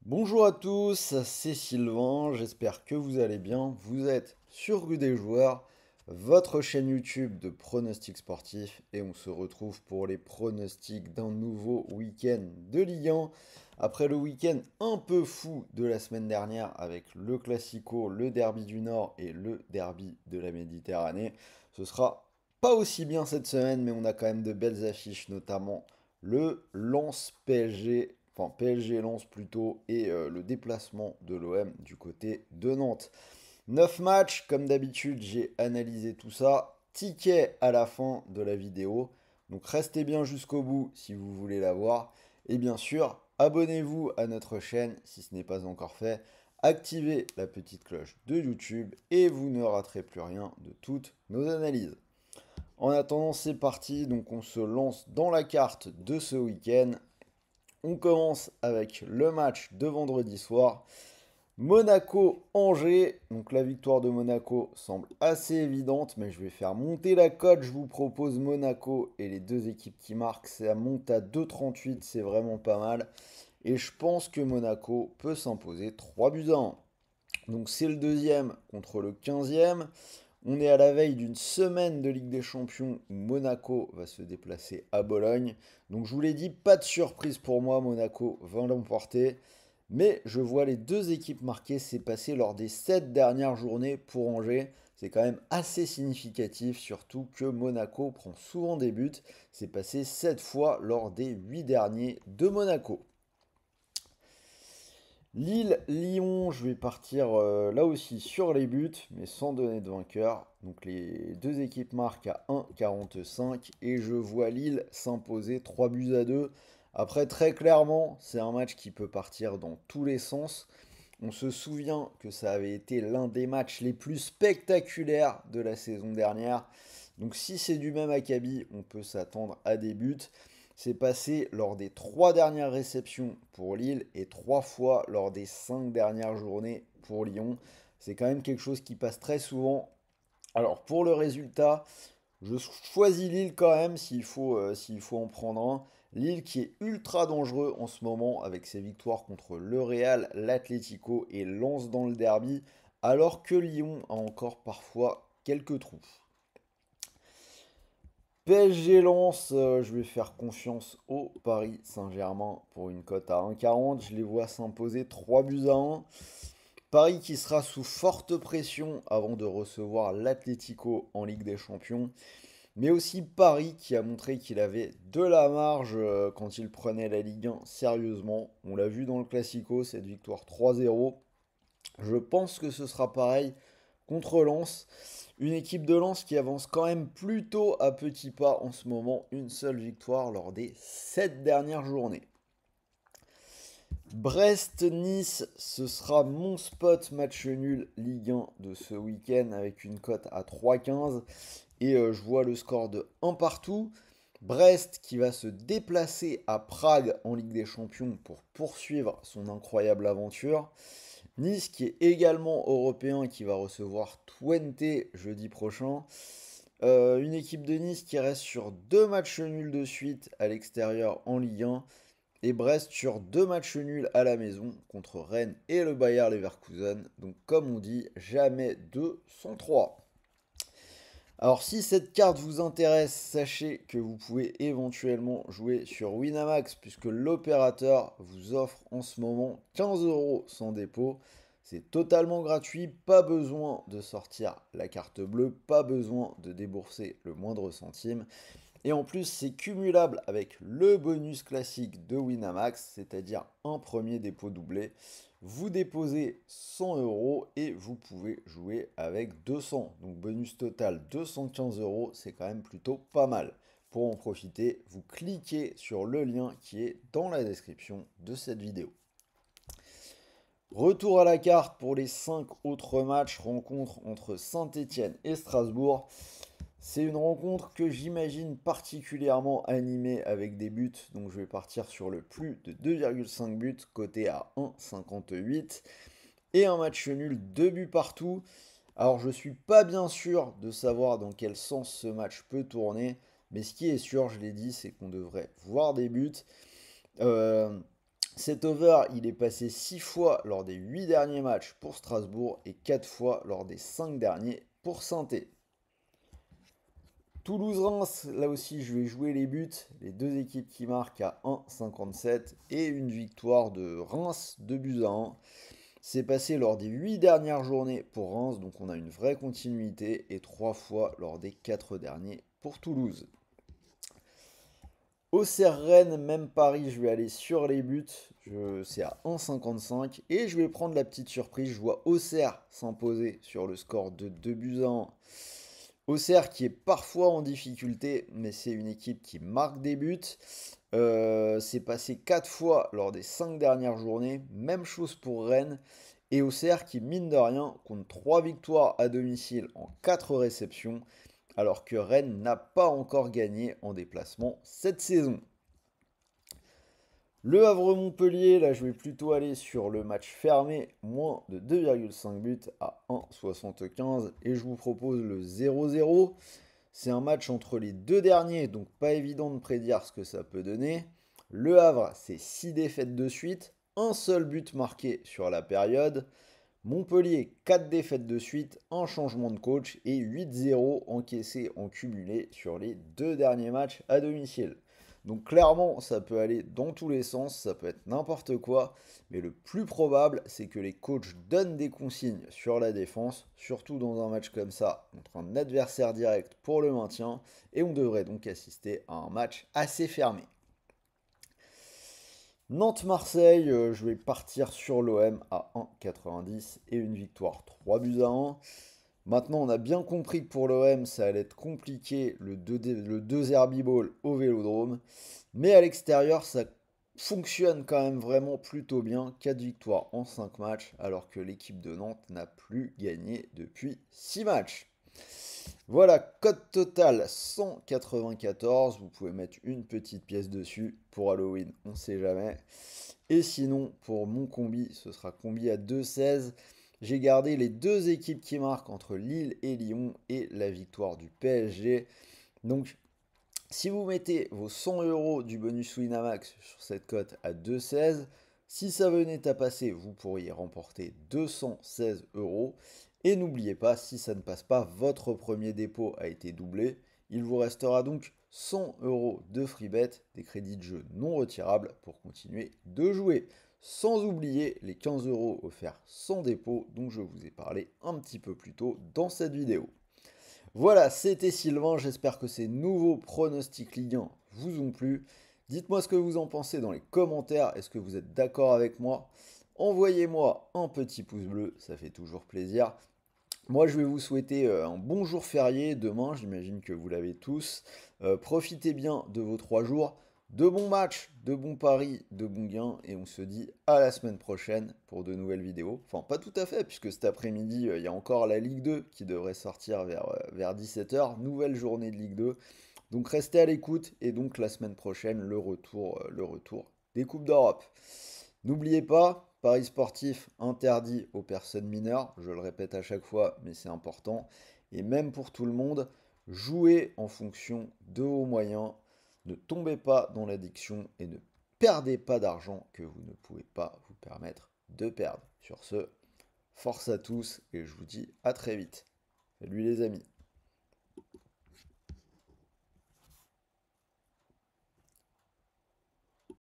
Bonjour à tous, c'est Sylvain, j'espère que vous allez bien. Vous êtes sur Rue des Joueurs, votre chaîne YouTube de pronostics sportifs, et on se retrouve pour les pronostics d'un nouveau week-end de Ligue 1. Après le week-end un peu fou de la semaine dernière avec le Classico, le Derby du Nord et le Derby de la Méditerranée, ce sera pas aussi bien cette semaine, mais on a quand même de belles affiches, notamment le Lens PSG, enfin PSG Lens plutôt, et le déplacement de l'OM du côté de Nantes. 9 matchs, comme d'habitude, j'ai analysé tout ça. Ticket à la fin de la vidéo. Donc restez bien jusqu'au bout si vous voulez la voir. Et bien sûr, abonnez-vous à notre chaîne si ce n'est pas encore fait. Activez la petite cloche de YouTube et vous ne raterez plus rien de toutes nos analyses. En attendant, c'est parti. Donc on se lance dans la carte de ce week-end. On commence avec le match de vendredi soir. Monaco-Angers. Donc la victoire de Monaco semble assez évidente, mais je vais faire monter la cote. Je vous propose Monaco et les deux équipes qui marquent. Ça monte à 2,38, c'est vraiment pas mal. Et je pense que Monaco peut s'imposer 3 buts à 1. Donc c'est le deuxième contre le 15e. On est à la veille d'une semaine de Ligue des Champions où Monaco va se déplacer à Bologne. Donc je vous l'ai dit, pas de surprise pour moi, Monaco va l'emporter. Mais je vois les deux équipes marquées s'est passé lors des 7 dernières journées pour Angers. C'est quand même assez significatif, surtout que Monaco prend souvent des buts. C'est passé 7 fois lors des 8 derniers de Monaco. Lille-Lyon, je vais partir là aussi sur les buts, mais sans donner de vainqueur. Donc les deux équipes marquent à 1,45 et je vois Lille s'imposer 3 buts à 2. Après, très clairement, c'est un match qui peut partir dans tous les sens. On se souvient que ça avait été l'un des matchs les plus spectaculaires de la saison dernière. Donc si c'est du même acabit, on peut s'attendre à des buts. C'est passé lors des 3 dernières réceptions pour Lille et 3 fois lors des 5 dernières journées pour Lyon. C'est quand même quelque chose qui passe très souvent. Alors pour le résultat, je choisis Lille quand même s'il faut en prendre un. Lille qui est ultra dangereux en ce moment avec ses victoires contre le Real, l'Atlético et Lens dans le derby, alors que Lyon a encore parfois quelques trous. PSG Lens, je vais faire confiance au Paris Saint-Germain pour une cote à 1,40. Je les vois s'imposer 3 buts à 1. Paris qui sera sous forte pression avant de recevoir l'Atlético en Ligue des Champions. Mais aussi Paris qui a montré qu'il avait de la marge quand il prenait la Ligue 1 sérieusement. On l'a vu dans le Classico, cette victoire 3-0. Je pense que ce sera pareil contre Lens. Une équipe de Lens qui avance quand même plutôt à petits pas en ce moment. Une seule victoire lors des 7 dernières journées. Brest-Nice, ce sera mon spot match nul Ligue 1 de ce week-end avec une cote à 3,15. Et je vois le score de 1 partout. Brest qui va se déplacer à Prague en Ligue des Champions pour poursuivre son incroyable aventure. Nice qui est également européen et qui va recevoir Twente jeudi prochain. Une équipe de Nice qui reste sur deux matchs nuls de suite à l'extérieur en Ligue 1. Et Brest sur deux matchs nuls à la maison contre Rennes et le Bayer Leverkusen. Donc comme on dit, jamais 2 sans 3. Alors si cette carte vous intéresse, sachez que vous pouvez éventuellement jouer sur Winamax puisque l'opérateur vous offre en ce moment 15 euros sans dépôt. C'est totalement gratuit, pas besoin de sortir la carte bleue, pas besoin de débourser le moindre centime. Et en plus, c'est cumulable avec le bonus classique de Winamax, c'est-à-dire un premier dépôt doublé. Vous déposez 100 euros et vous pouvez jouer avec 200. Donc bonus total 215 euros, c'est quand même plutôt pas mal. Pour en profiter, vous cliquez sur le lien qui est dans la description de cette vidéo. Retour à la carte pour les 5 autres matchs, rencontres entre Saint-Étienne et Strasbourg. C'est une rencontre que j'imagine particulièrement animée avec des buts, donc je vais partir sur le plus de 2,5 buts, coté à 1,58. Et un match nul, 2 buts partout. Alors je suis pas bien sûr de savoir dans quel sens ce match peut tourner, mais ce qui est sûr, je l'ai dit, c'est qu'on devrait voir des buts. Euh, Cet over, il est passé 6 fois lors des 8 derniers matchs pour Strasbourg et 4 fois lors des 5 derniers pour Saint-Étienne. Toulouse-Reims, là aussi je vais jouer les buts, les deux équipes qui marquent à 1,57 et une victoire de Reims 2 buts à 1. C'est passé lors des 8 dernières journées pour Reims, donc on a une vraie continuité, et 3 fois lors des 4 derniers pour Toulouse. Auxerre-Rennes, même Paris, je vais aller sur les buts, c'est à 1,55 et je vais prendre la petite surprise, je vois Auxerre s'imposer sur le score de 2 buts à 1. Auxerre qui est parfois en difficulté, mais c'est une équipe qui marque des buts. C'est passé 4 fois lors des 5 dernières journées, même chose pour Rennes. Et Auxerre qui, mine de rien, compte 3 victoires à domicile en 4 réceptions, alors que Rennes n'a pas encore gagné en déplacement cette saison. Le Havre-Montpellier, là je vais plutôt aller sur le match fermé, moins de 2,5 buts à 1,75 et je vous propose le 0-0. C'est un match entre les deux derniers, donc pas évident de prédire ce que ça peut donner. Le Havre, c'est 6 défaites de suite, un seul but marqué sur la période. Montpellier, 4 défaites de suite, un changement de coach et 8-0 encaissés en cumulé sur les deux derniers matchs à domicile. Donc clairement, ça peut aller dans tous les sens, ça peut être n'importe quoi, mais le plus probable, c'est que les coachs donnent des consignes sur la défense, surtout dans un match comme ça, contre un adversaire direct pour le maintien, et on devrait donc assister à un match assez fermé. Nantes-Marseille, je vais partir sur l'OM à 1,90 et une victoire 3 buts à 1. Maintenant, on a bien compris que pour l'OM, ça allait être compliqué le 2 Herbie-Ball au Vélodrome. Mais à l'extérieur, ça fonctionne quand même vraiment plutôt bien. 4 victoires en 5 matchs, alors que l'équipe de Nantes n'a plus gagné depuis 6 matchs. Voilà, code total 194. Vous pouvez mettre une petite pièce dessus pour Halloween, on ne sait jamais. Et sinon, pour mon combi, ce sera combi à 2,16. J'ai gardé les deux équipes qui marquent entre Lille et Lyon et la victoire du PSG. Donc, si vous mettez vos 100 euros du bonus Winamax sur cette cote à 2,16, si ça venait à passer, vous pourriez remporter 216 euros. Et n'oubliez pas, si ça ne passe pas, votre premier dépôt a été doublé. Il vous restera donc 100 euros de free bet, des crédits de jeu non retirables pour continuer de jouer. Sans oublier les 15 euros offerts sans dépôt dont je vous ai parlé un petit peu plus tôt dans cette vidéo. Voilà, c'était Sylvain, j'espère que ces nouveaux pronostics Ligue 1 vous ont plu. Dites-moi ce que vous en pensez dans les commentaires, est-ce que vous êtes d'accord avec moi? Envoyez-moi un petit pouce bleu, ça fait toujours plaisir. Moi, je vais vous souhaiter un bon jour férié demain, j'imagine que vous l'avez tous. Profitez bien de vos 3 jours. De bons matchs, de bons paris, de bons gains. Et on se dit à la semaine prochaine pour de nouvelles vidéos. Enfin, pas tout à fait, puisque cet après-midi, il y a encore la Ligue 2 qui devrait sortir vers 17h. Nouvelle journée de Ligue 2. Donc restez à l'écoute. Et donc la semaine prochaine, le retour des Coupes d'Europe. N'oubliez pas, paris sportif interdit aux personnes mineures, je le répète à chaque fois, mais c'est important, et même pour tout le monde, jouez en fonction de vos moyens, ne tombez pas dans l'addiction et ne perdez pas d'argent que vous ne pouvez pas vous permettre de perdre. Sur ce, force à tous et je vous dis à très vite. Salut les amis.